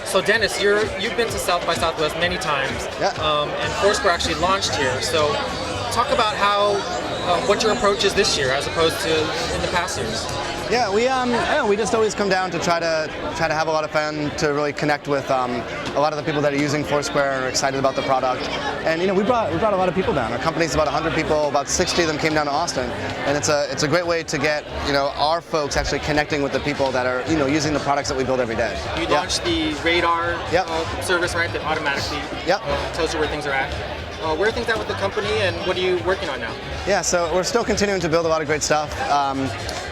So Dennis, you've been to South by Southwest many times, Yeah. And Foursquare actually launched here. So talk about how what your approach is this year as opposed to in the past years. Yeah, we just always come down to try to have a lot of fun, to really connect with a lot of the people that are using Foursquare and are excited about the product. And we brought a lot of people down. Our company's about 100 people, about 60 of them came down to Austin, and it's a great way to get our folks actually connecting with the people that are using the products that we build every day. You launched the radar service, right? That automatically tells you where things are at. Where are things at with the company, and what are you working on now? Yeah, so we're still continuing to build a lot of great stuff.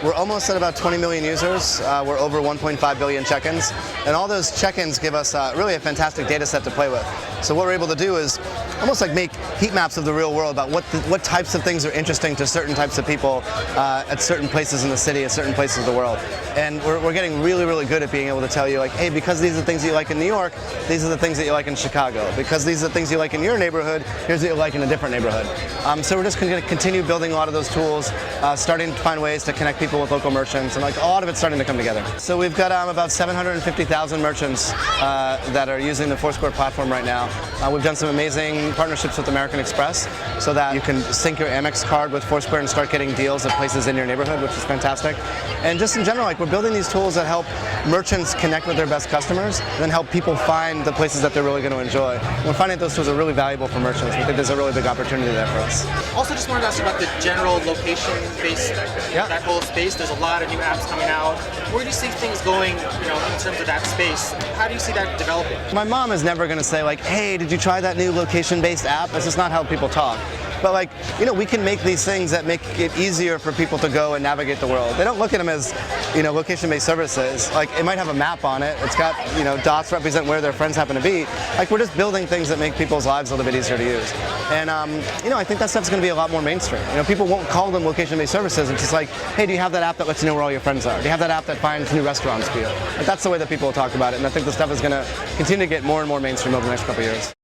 We're almost at about 20 million users. We're over 1.5 billion check-ins, and all those check-ins give us really a fantastic data set to play with. So what we're able to do is almost like make heat maps of the real world about what types of things are interesting to certain types of people at certain places in the city, at certain places of the world. And we're getting really, really good at being able to tell you, like, hey, because these are the things you like in New York, these are the things that you like in Chicago. Because these are the things you like in your neighborhood, here's what you like in a different neighborhood. So we're just going to continue building a lot of those tools, starting to find ways to connect people with local merchants, and like a lot of it's starting to come together. So we've got about 750,000 merchants that are using the Foursquare platform right now. We've done some amazing partnerships with American Express so that you can sync your Amex card with Foursquare and start getting deals at places in your neighborhood, which is fantastic. And just in general, like, we're building these tools that help merchants connect with their best customers and then help people find the places that they're really going to enjoy. And we're finding that those tools are really valuable for merchants. We think there's a really big opportunity there for us. Also, just wanted to ask you about the general location-based, that whole space. There's a lot of new apps coming out. Where do you see things going, in terms of that space? How do you see that developing? My mom is never going to say, like, hey, did you try that new location-based app? That's just not how people talk. But we can make these things that make it easier for people to go and navigate the world. They don't look at them as, location-based services. Like, it might have a map on it. It's got, dots represent where their friends happen to be. Like, we're just building things that make people's lives a little bit easier to use. And, I think that stuff's going to be a lot more mainstream. People won't call them location-based services. It's just like, hey, do you have that app that lets you know where all your friends are? Do you have that app that finds new restaurants for you? Like, that's the way that people will talk about it. And I think the stuff is going to continue to get more and more mainstream over the next couple of years.